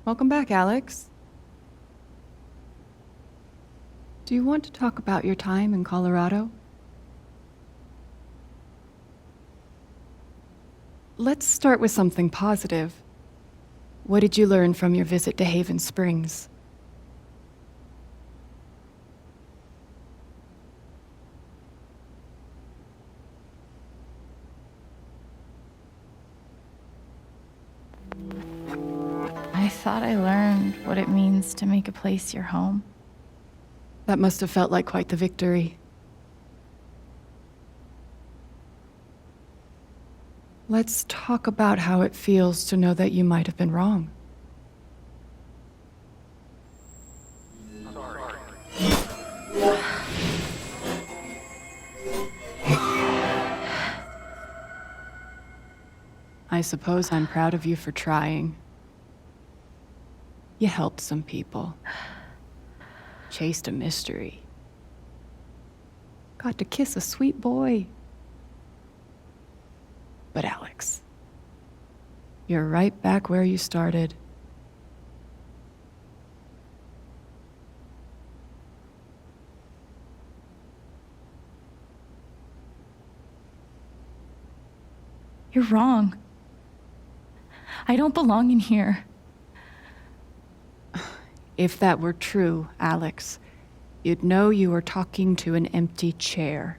Welcome back, Alex. Do you want to talk about your time in Colorado? Let's start with something positive. What did you learn from your visit to Haven Springs? I thought I learned what it means to make a place your home. That must have felt like quite the victory. Let's talk about how it feels to know that you might have been wrong. I suppose I'm proud of you for trying. You helped some people. Chased a mystery. Got to kiss a sweet boy. But Alex, you're right back where you started. You're wrong. I don't belong in here. If that were true, Alex, you'd know you were talking to an empty chair.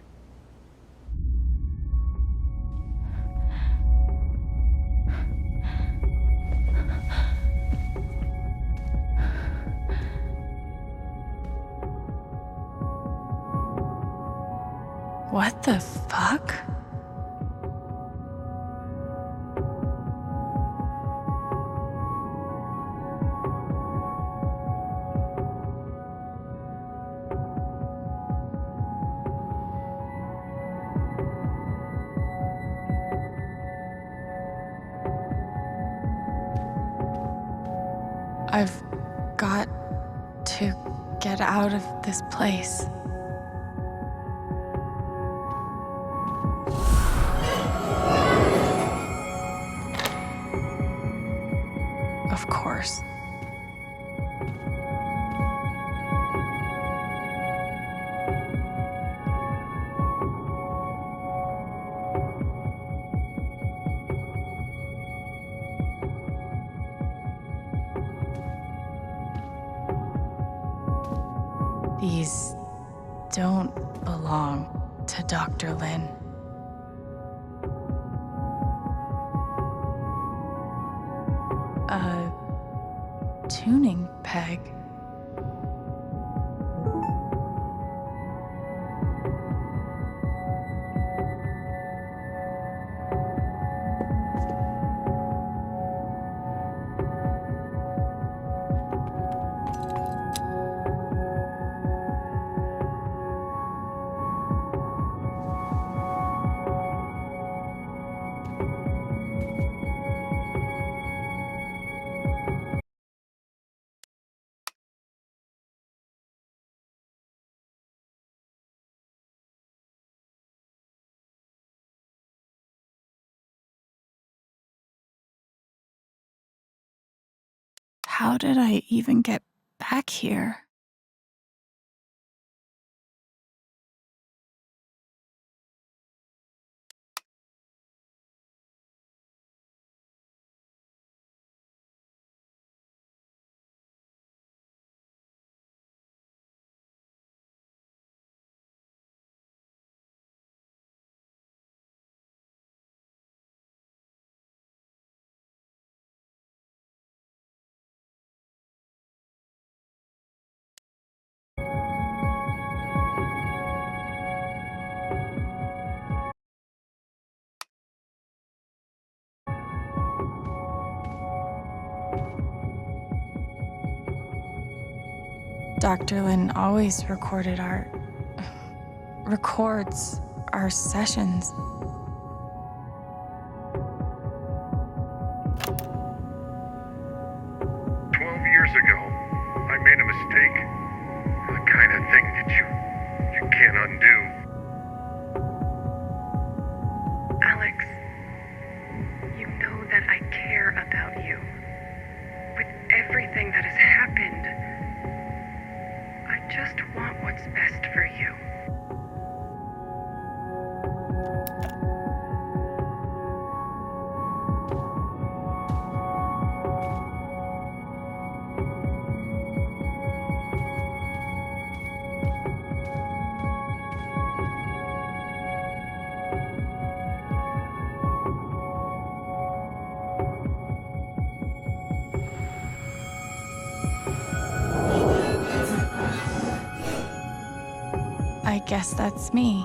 What the fuck? I've got to get out of this place. Of course. These don't belong to Dr. Lin. A tuning peg. How did I even get back here? Dr. Lin always records our sessions. 12 years ago, I made a mistake. The kind of thing that you can't undo. Alex, you know that I care about you. With every what's best for you. I guess that's me.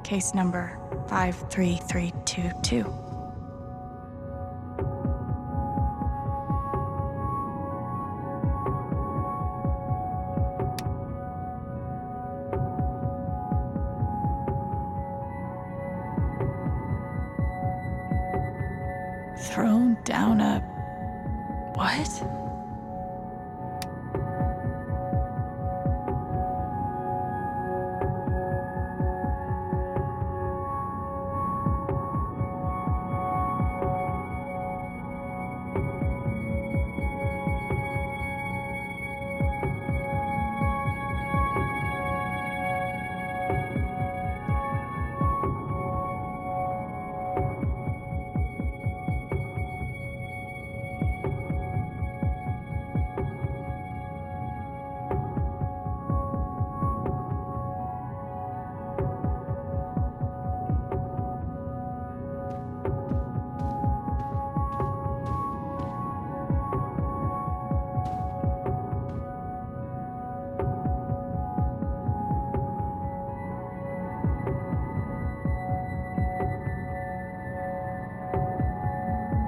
Case number 53322. Thrown down a... what?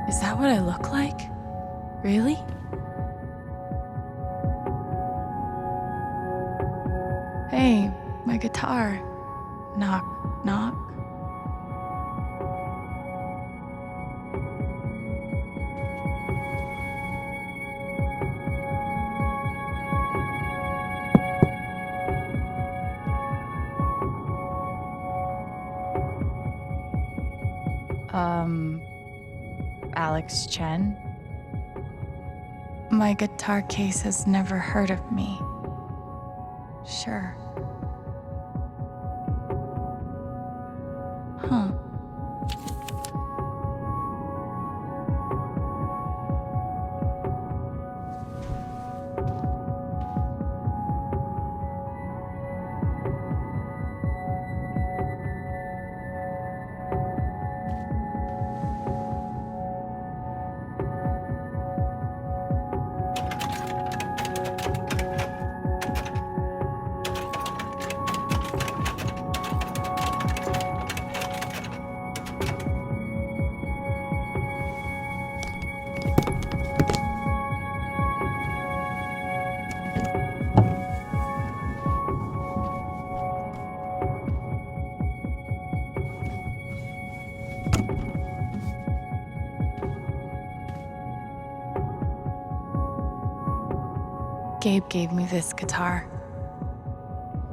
Is that what I look like? Really? Hey, my guitar. Knock, knock. Alex Chen? My guitar case has never heard of me. Sure. Huh. Gabe gave me this guitar,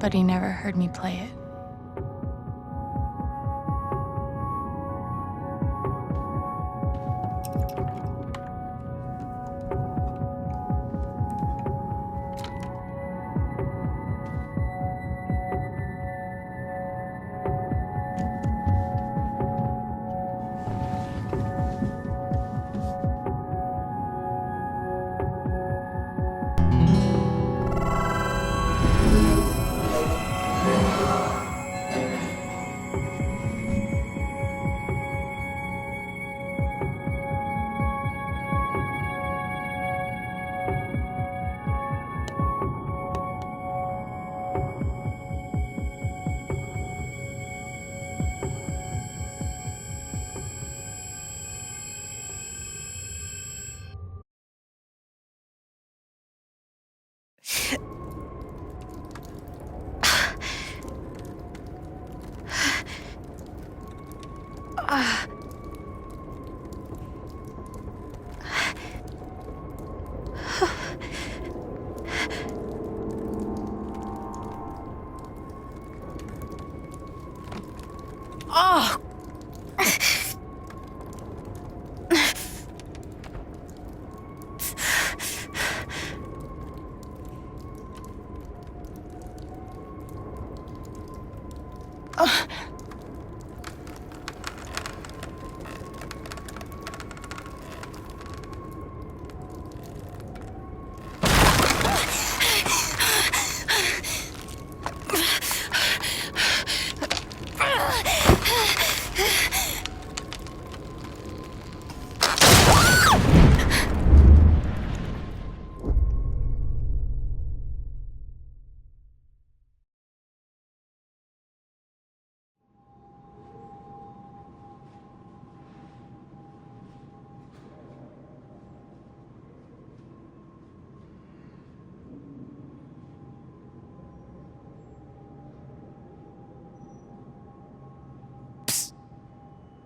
but he never heard me play it.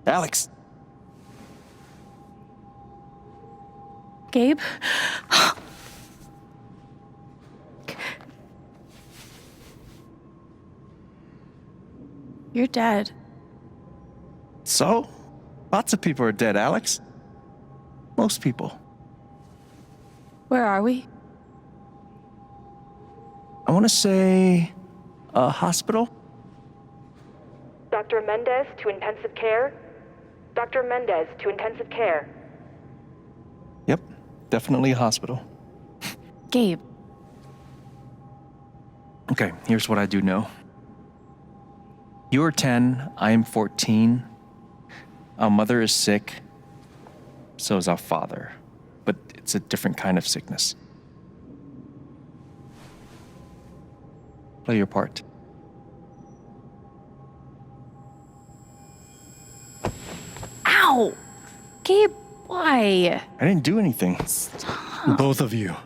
Alex! Gabe? You're dead. So? Lots of people are dead, Alex. Most people. Where are we? I want to say a hospital? Dr. Mendez to intensive care? Dr. Mendez to intensive care. Yep, definitely a hospital. Gabe. Okay, here's what I do know. You are 10, I am 14. Our mother is sick. So is our father. But it's a different kind of sickness. Play your part. Ow! Gabe, why? I didn't do anything. Both of you,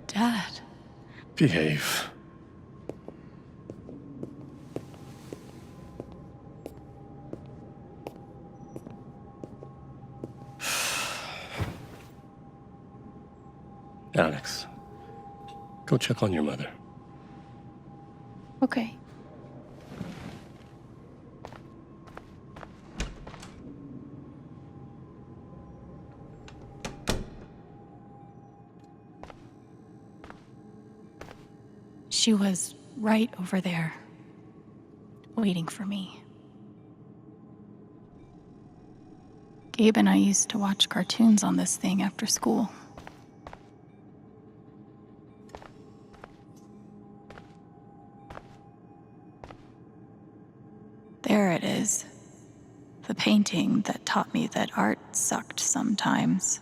Dad. behave. Alex, go check on your mother. Okay. She was right over there, waiting for me. Gabe and I used to watch cartoons on this thing after school. There it is. The painting that taught me that art sucked sometimes.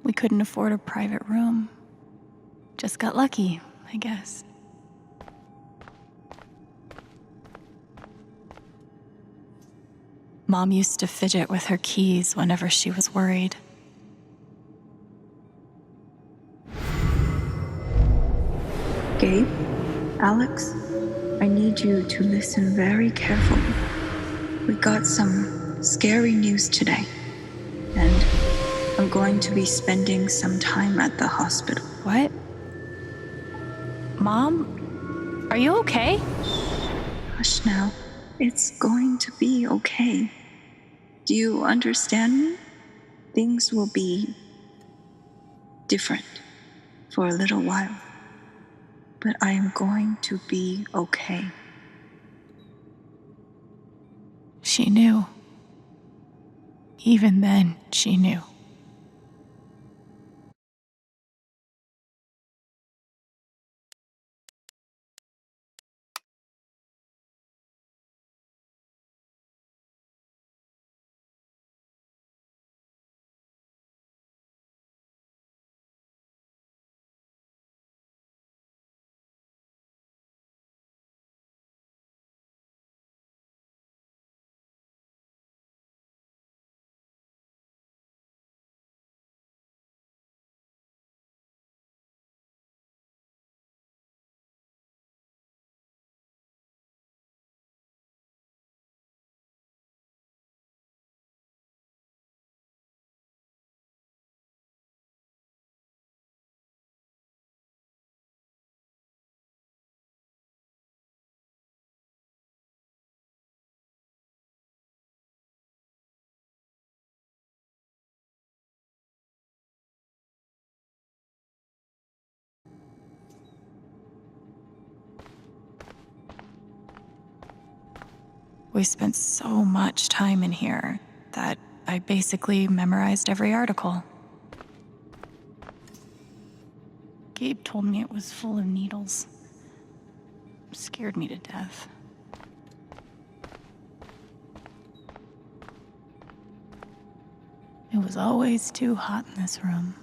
We couldn't afford a private room. Just got lucky, I guess. Mom used to fidget with her keys whenever she was worried. Gabe, Alex, I need you to listen very carefully. We got some scary news today, and I'm going to be spending some time at the hospital. What? Mom? Are you okay? Hush now. It's going to be okay. Do you understand me? Things will be different for a little while, but I am going to be okay. She knew. Even then, she knew. We spent so much time in here that I basically memorized every article. Gabe told me it was full of needles. Scared me to death. It was always too hot in this room.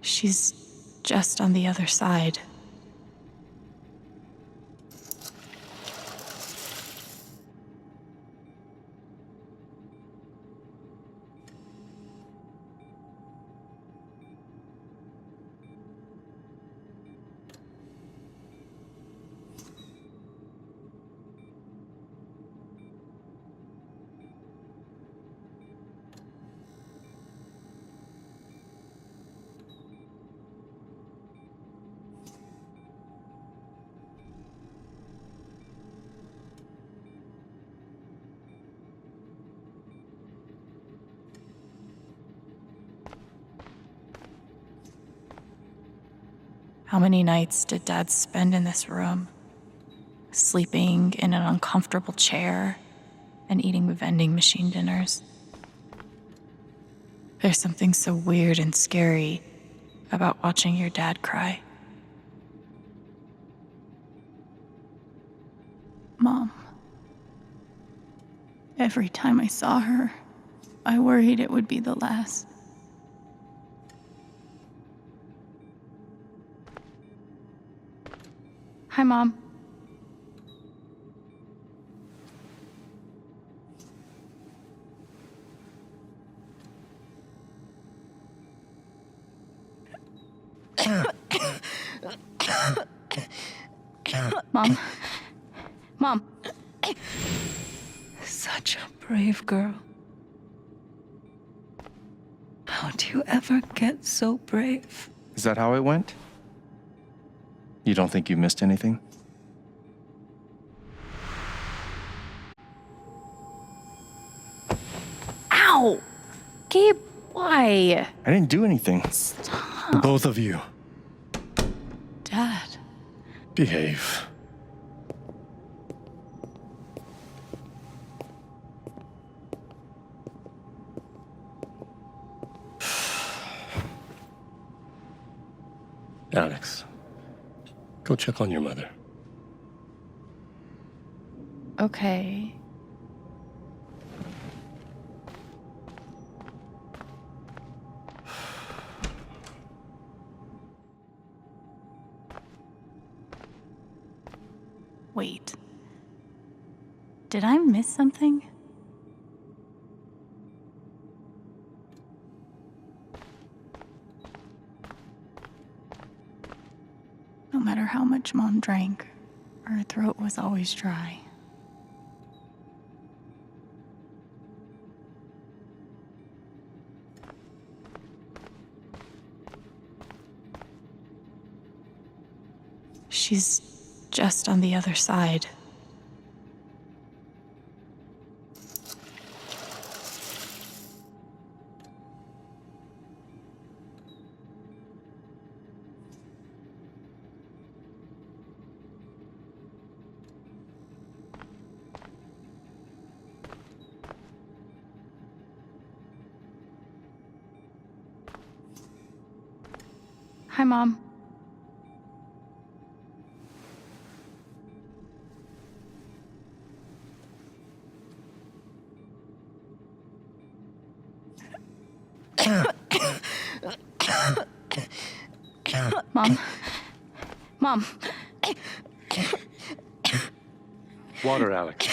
She's just on the other side. How many nights did Dad spend in this room? Sleeping in an uncomfortable chair and eating vending machine dinners. There's something so weird and scary about watching your dad cry. Mom. Every time I saw her, I worried it would be the last. Hi, Mom. Mom. Mom. Such a brave girl. How do you ever get so brave? Is that how it went? You don't think you missed anything? Ow! Gabe, why? I didn't do anything. Both of you. Dad. Behave. Alex, go check on your mother. Okay. Wait. Did I miss something? No matter how much Mom drank, her throat was always dry. She's just on the other side. Hi, Mom. Mom. Mom. Water, Alex.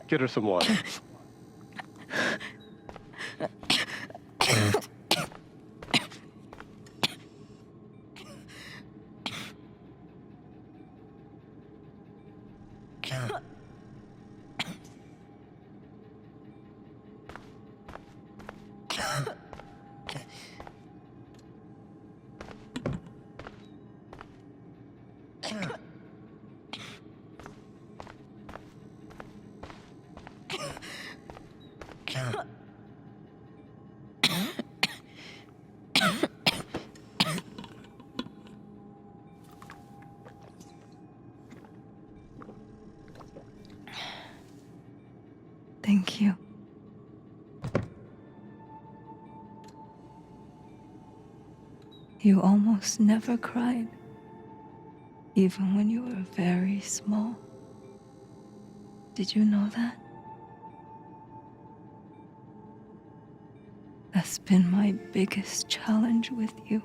Get her some water. Thank you. You almost never cried, even when you were very small. Did you know that? That's been my biggest challenge with you.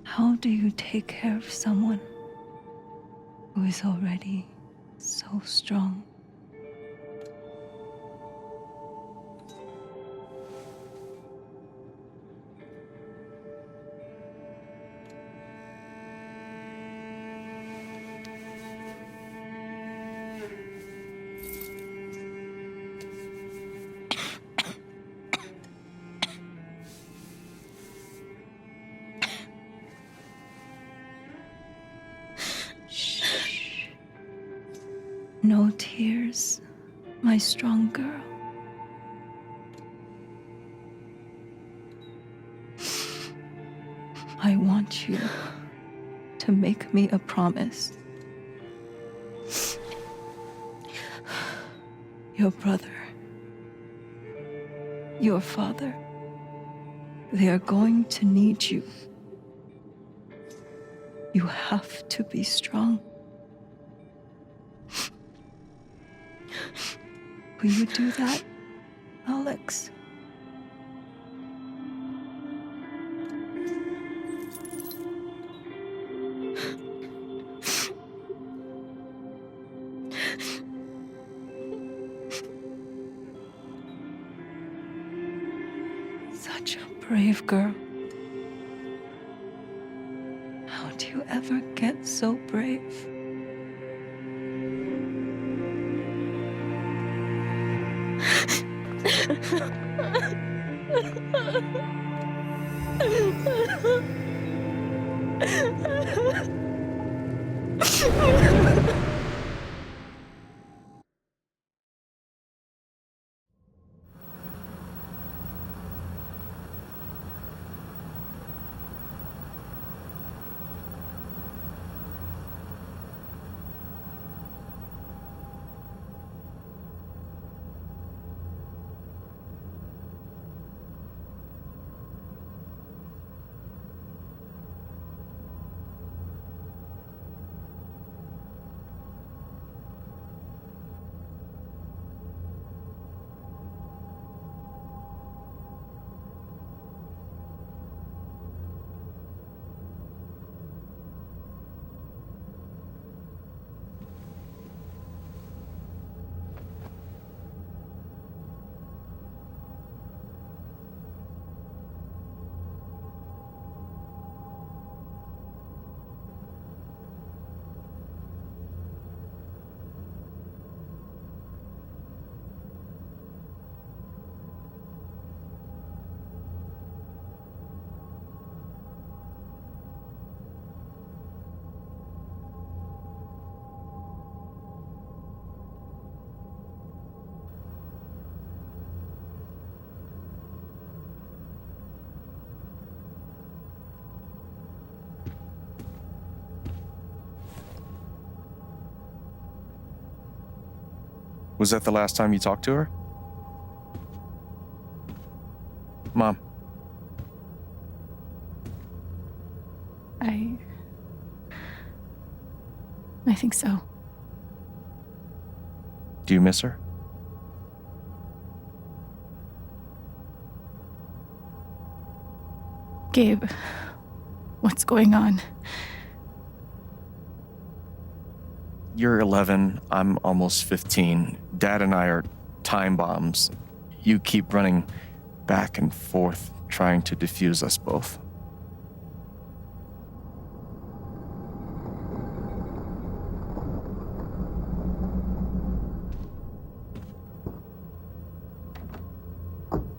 How do you take care of someone who is already so strong? Shh. No tears, my strong girl. I want you to make me a promise. Your brother, your father, they are going to need you. You have to be strong. Will you do that, Alex? Such a brave girl. How do you ever get so brave? Was that the last time you talked to her? Mom, I think so. do you miss her? Gabe, what's going on? You're 11, I'm almost 15. Dad and I are time bombs. You keep running back and forth, trying to defuse us both.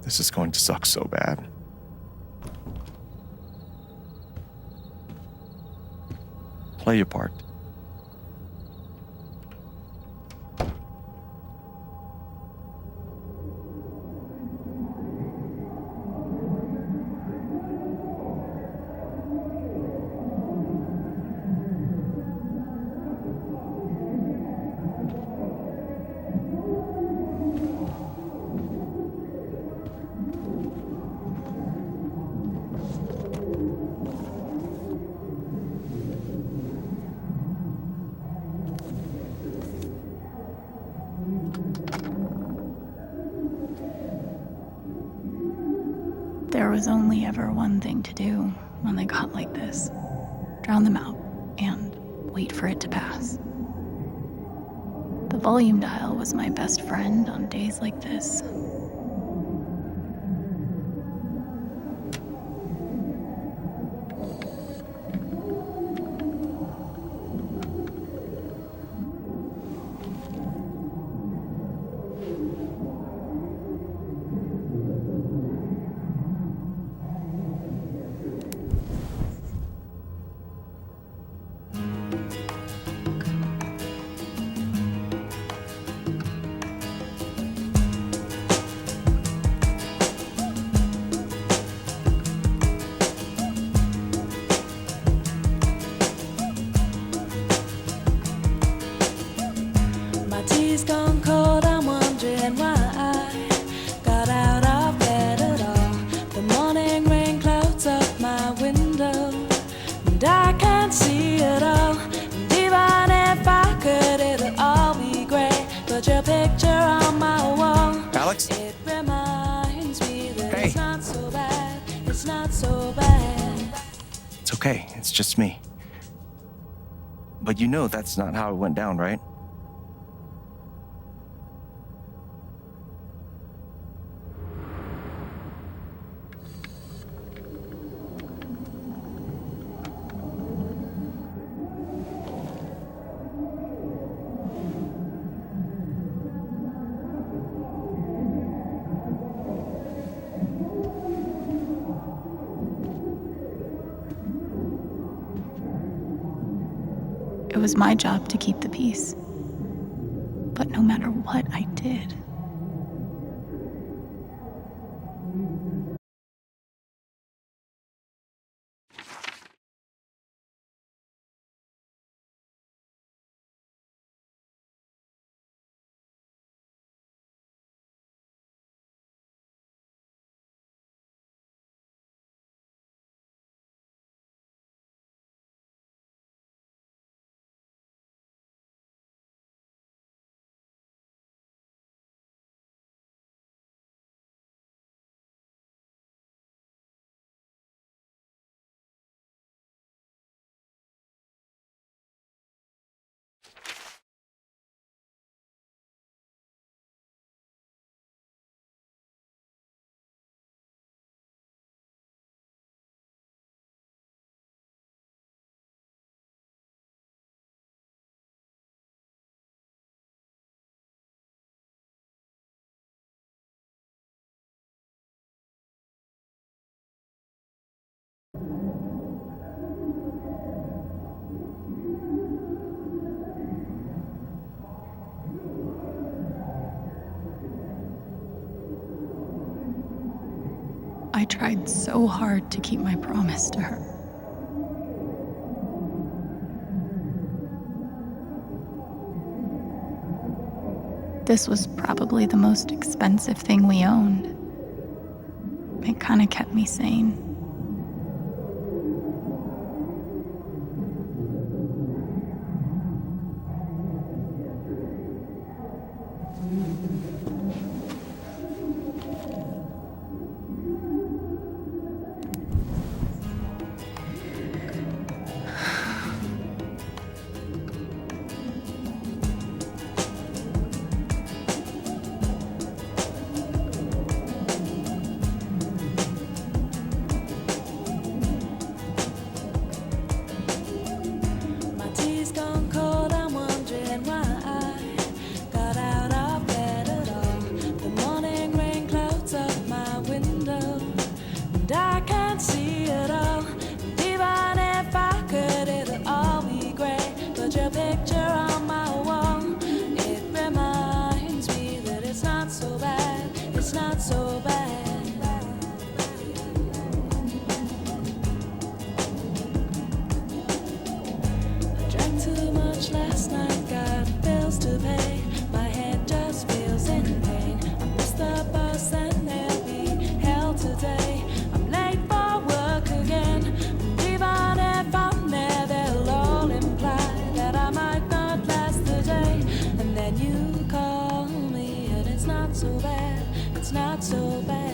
This is going to suck so bad. Play your part. was only ever one thing to do when they got like this. Drown them out and wait for it to pass. The volume dial was my best friend on days like this. My tea's gone cold, I'm wondering why I got out of bed at all. The morning rain clouds up my window, and I can't see it all. And even if I could, it'll all be great. Put your picture on my wall. Alex? It reminds me that Hey. it's not so bad, it's not so bad. It's okay. It's just me. But you know that's not how it went down, right? It was my job to keep the peace. But no matter what I did, I tried so hard to keep my promise to her. This was probably the most expensive thing we owned. It kind of kept me sane. My tea's gone cold, I'm wondering why I got out of bed at all. The morning rain clouds up my window, and I can't see it all. And even if I could, it'll all be great. Put your picture on my wall. It reminds me that it's not so bad, it's not so bad. I drank too much last night, got bills to pay. My head just feels in pain. I missed the bus and there'll be hell today. I'm late for work again. And even if I'm there, they'll all imply that I might not last the day. And then you call me and it's not so bad, it's not so bad.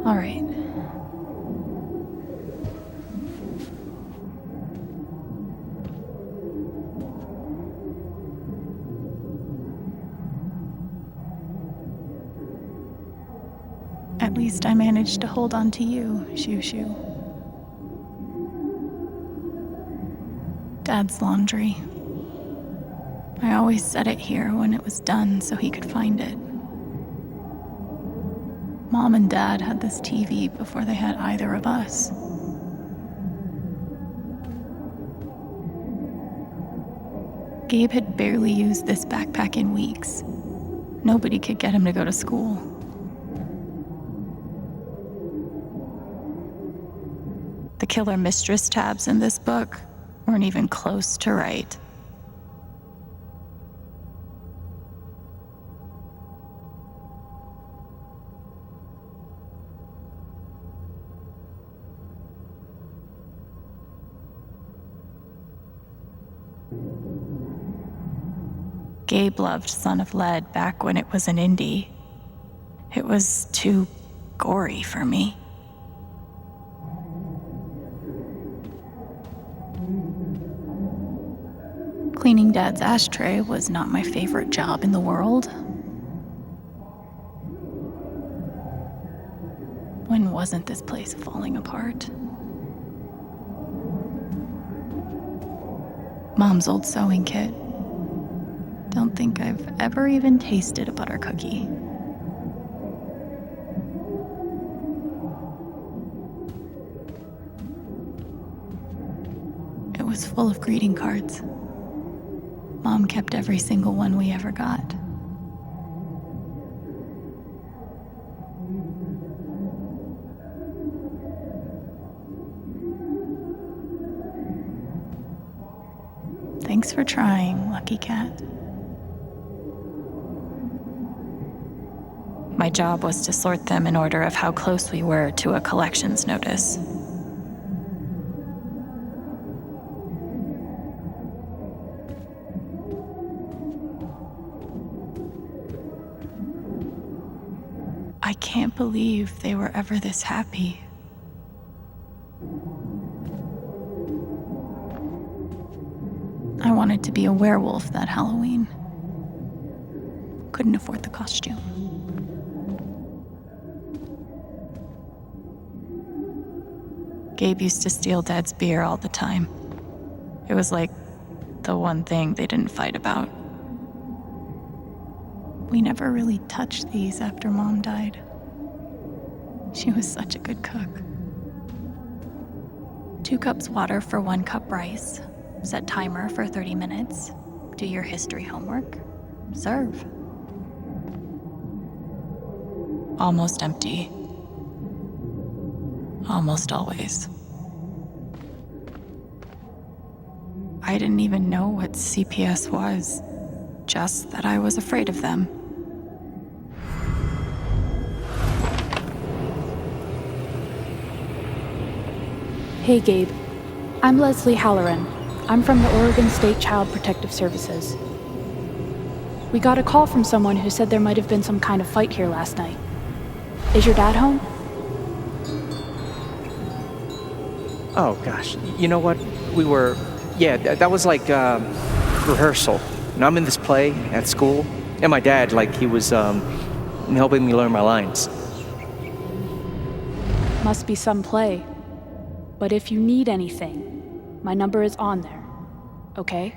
All right. At least I managed to hold on to you, Shoo Shoo. Dad's laundry. I always set it here when it was done so he could find it. Mom and Dad had this TV before they had either of us. Gabe had barely used this backpack in weeks. Nobody could get him to go to school. The killer mistress tabs in this book weren't even close to right. Gabe loved Son of Lead back when it was an indie. It was too gory for me. Cleaning Dad's ashtray was not my favorite job in the world. When wasn't this place falling apart? Mom's old sewing kit. Don't think I've ever even tasted a butter cookie. It was full of greeting cards. Mom kept every single one we ever got. Thanks for trying, Lucky Cat. My job was to sort them in order of how close we were to a collections notice. I can't believe they were ever this happy. I wanted to be a werewolf that Halloween. Couldn't afford the costume. Gabe used to steal Dad's beer all the time. It was like the one thing they didn't fight about. We never really touched these after Mom died. She was such a good cook. 2 cups water for 1 cup rice. Set timer for 30 minutes. Do your history homework. Serve. Almost empty. Almost always. I didn't even know what CPS was, just that I was afraid of them. Hey Gabe, I'm Leslie Halloran. I'm from the Oregon State Child Protective Services. We got a call from someone who said there might have been some kind of fight here last night. Is your dad home? Oh, gosh. You know what? That was like rehearsal. And I'm in this play at school. And my dad, he was helping me learn my lines. Must be some play. But if you need anything, my number is on there, okay?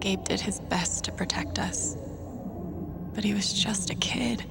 Gabe did his best to protect us, but he was just a kid.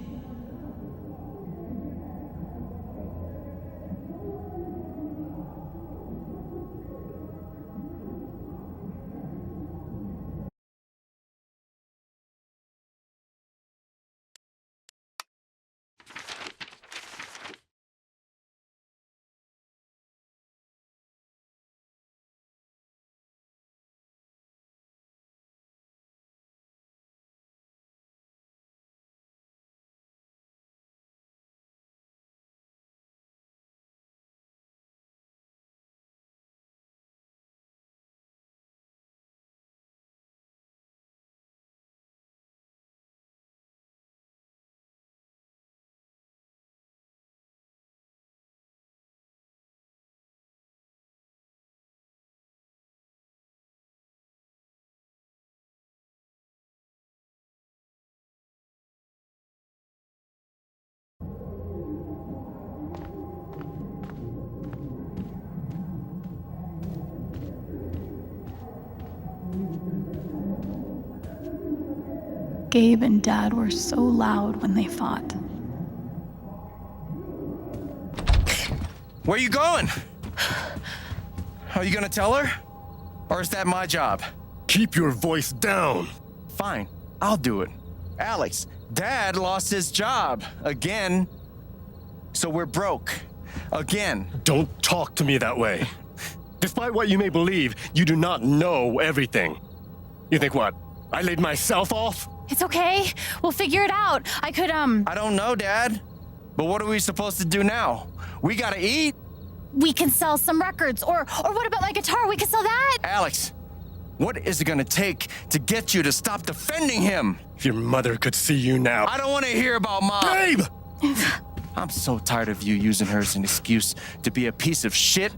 Gabe and Dad were so loud when they fought. Where you going? Are you gonna tell her? Or is that my job? Keep your voice down. Fine, I'll do it. Alex, Dad lost his job again. So we're broke. Again. Don't talk to me that way. Despite what you may believe, you do not know everything. You think what? I laid myself off? It's okay. We'll figure it out. I don't know, Dad. But what are we supposed to do now? We gotta eat. We can sell some records. Or what about my guitar? We can sell that. Alex, what is it gonna take to get you to stop defending him? If your mother could see you now. I don't wanna hear about Mom. Babe! I'm so tired of you using her as an excuse to be a piece of shit.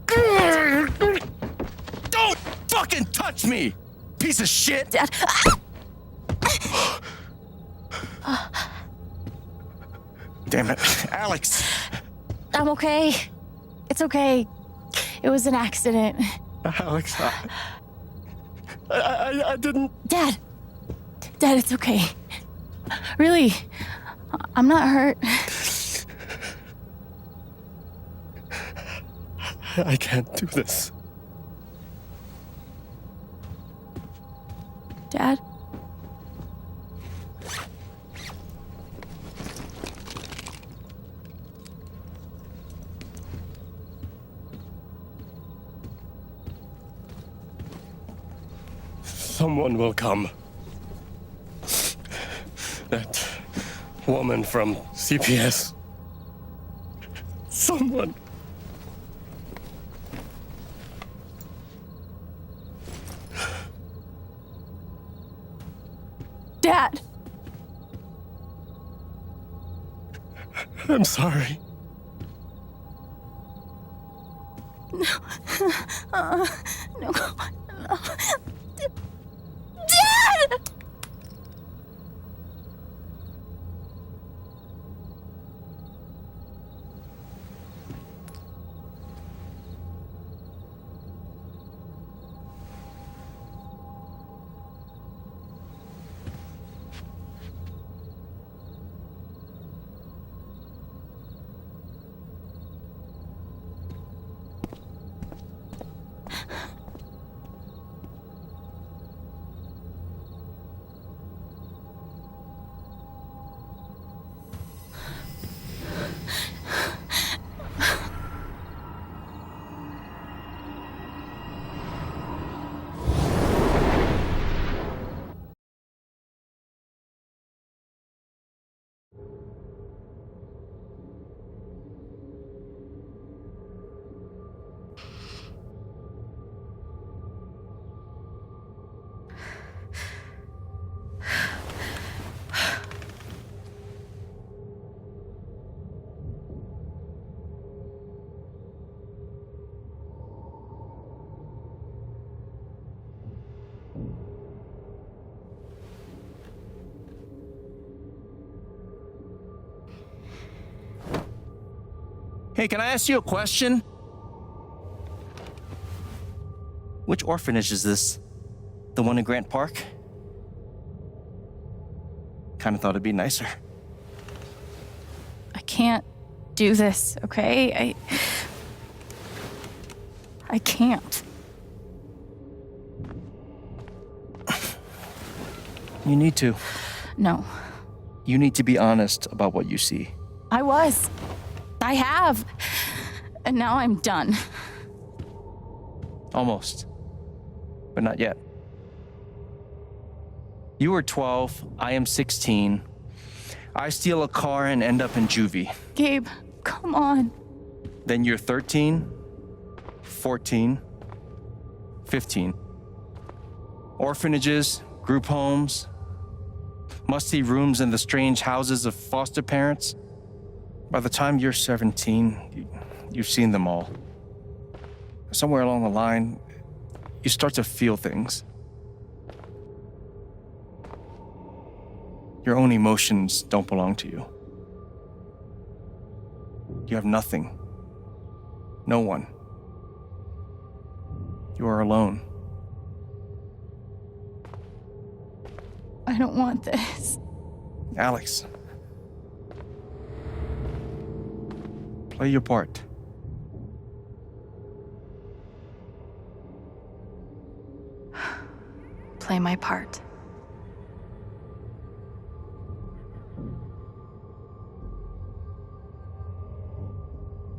Don't fucking touch me, piece of shit! Dad. Damn it, Alex. I'm okay. It's okay. It was an accident. Alex, I didn't... Dad, it's okay. Really, I'm not hurt. I can't do this. Dad? Someone will come. That woman from CPS. Someone. Dad! I'm sorry. No. No. Dad! Hey, can I ask you a question? Which orphanage is this? The one in Grant Park? Kinda thought it'd be nicer. I can't do this, okay? I can't. You need to. No. You need to be honest about what you see. I was. I have. And now I'm done. Almost. But not yet. You were 12, I am 16. I steal a car and end up in juvie. Gabe, come on. Then you're 13, 14, 15. Orphanages, group homes, musty rooms in the strange houses of foster parents. By the time you're 17, you've seen them all. Somewhere along the line, you start to feel things. Your own emotions don't belong to you. You have nothing. No one. You are alone. I don't want this. Alex. Play your part. Play my part.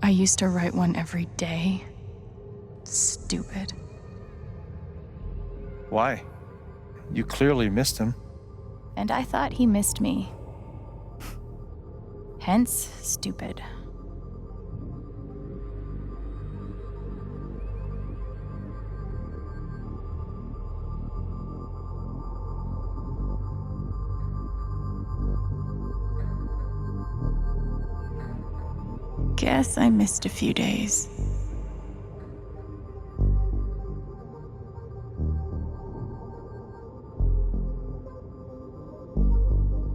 I used to write one every day. Stupid. Why? You clearly missed him. And I thought he missed me. Hence, stupid. Guess I missed a few days.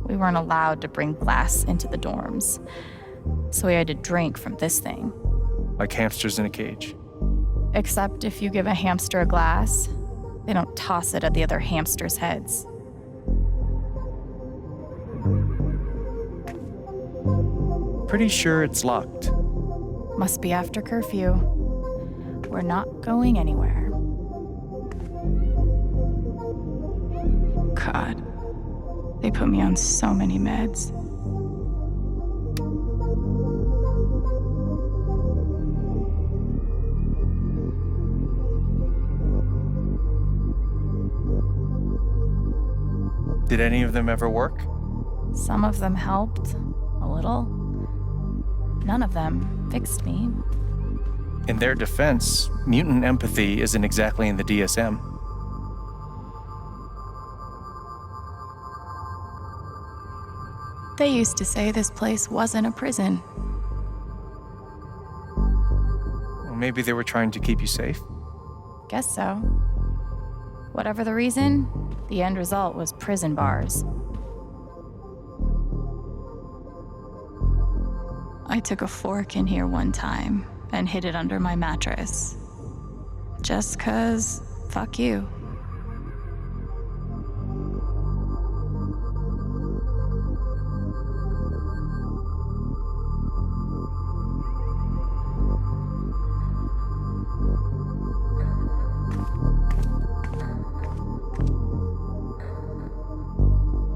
We weren't allowed to bring glass into the dorms, so we had to drink from this thing. Like hamsters in a cage. Except if you give a hamster a glass, they don't toss it at the other hamsters' heads. Pretty sure it's locked. Must be after curfew. We're not going anywhere. God, they put me on so many meds. Did any of them ever work? Some of them helped, a little. None of them fixed me. In their defense, mutant empathy isn't exactly in the DSM. They used to say this place wasn't a prison. Well, maybe they were trying to keep you safe. Guess so. Whatever the reason, the end result was prison bars. I took a fork in here one time and hid it under my mattress. Just 'cause, fuck you.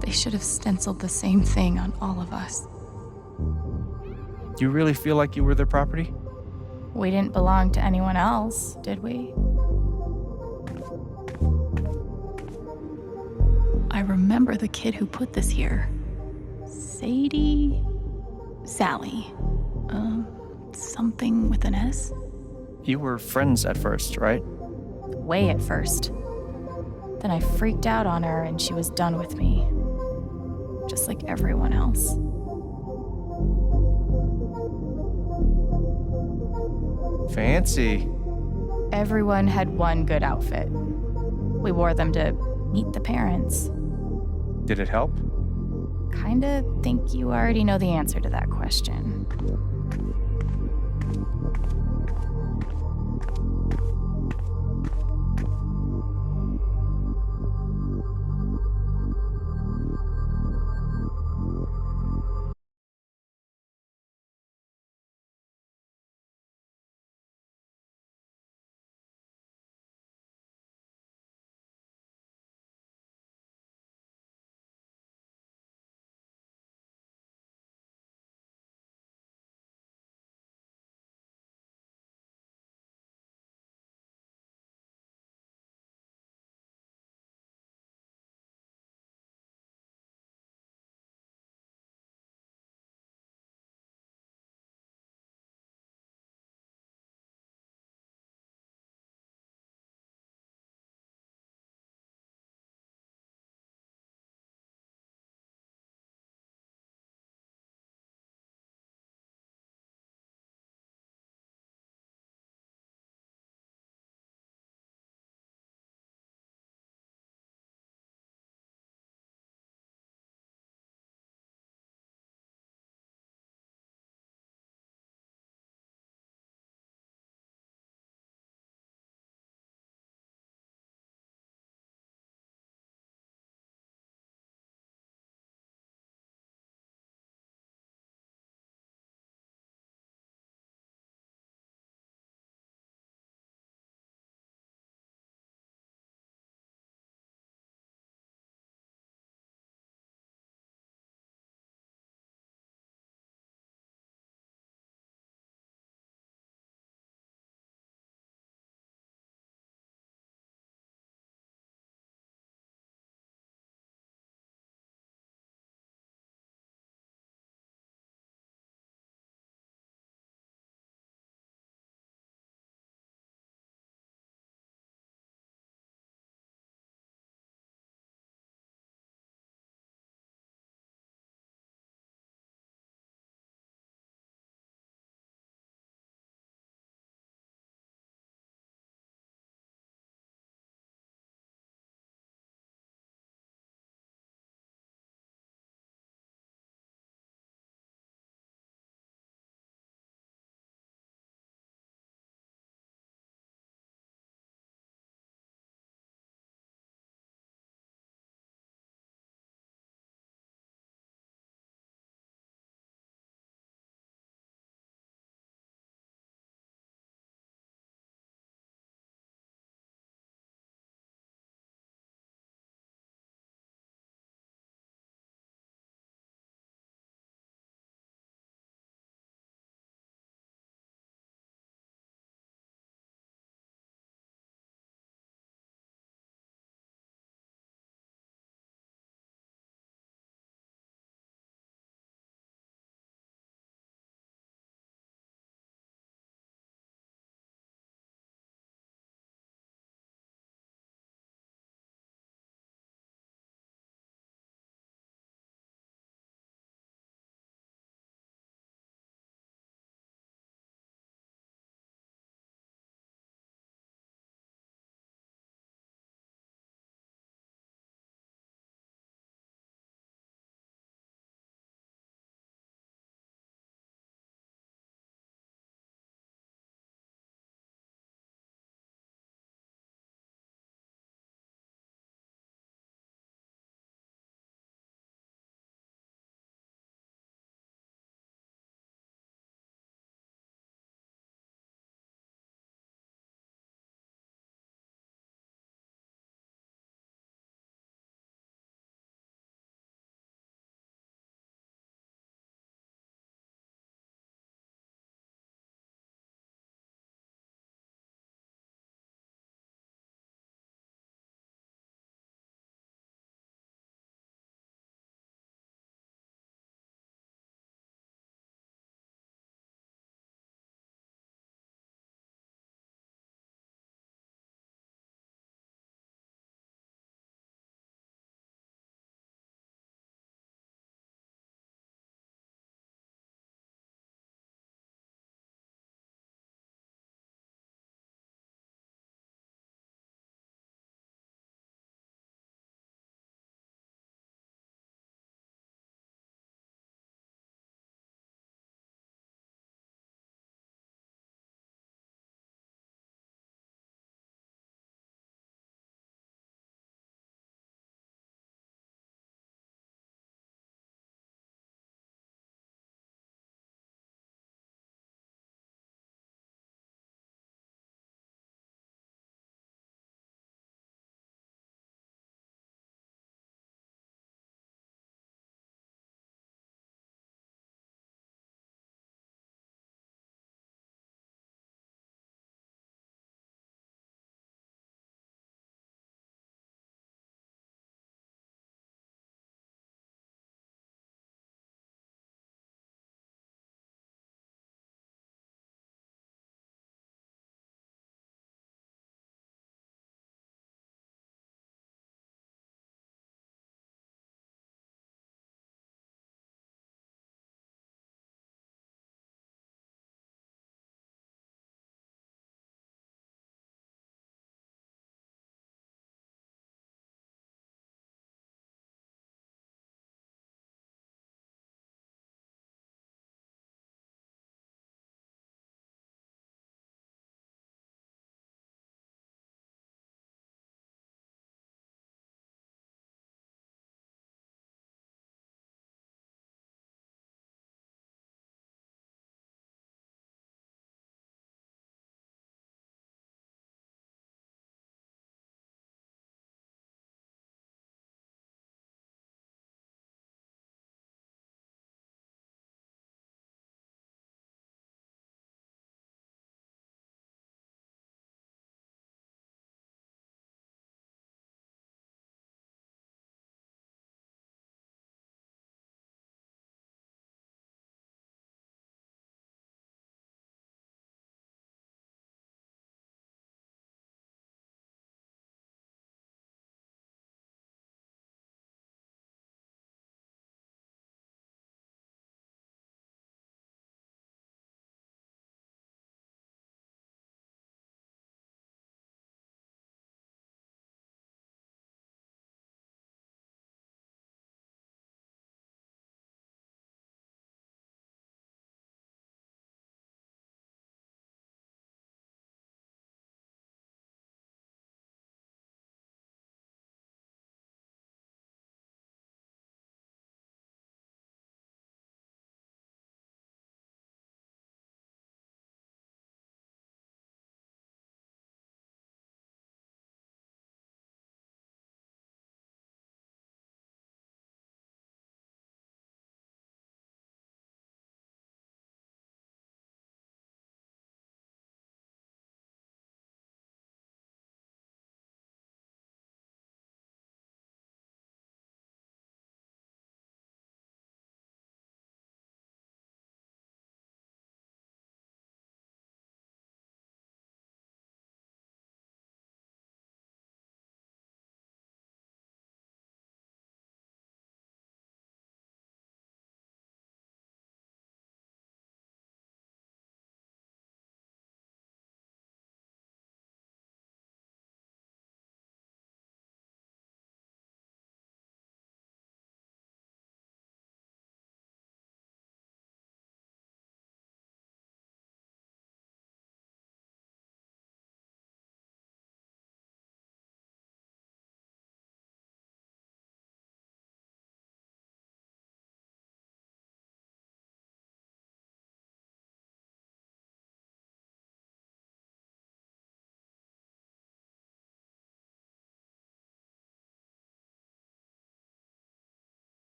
They should have stenciled the same thing on all of us. Do you really feel like you were their property? We didn't belong to anyone else, did we? I remember the kid who put this here. Sally. Something with an S? You were friends at first, right? Way at first. Then I freaked out on her and she was done with me. Just like everyone else. Fancy. Everyone had one good outfit. We wore them to meet the parents. Did it help? Kinda think you already know the answer to that question.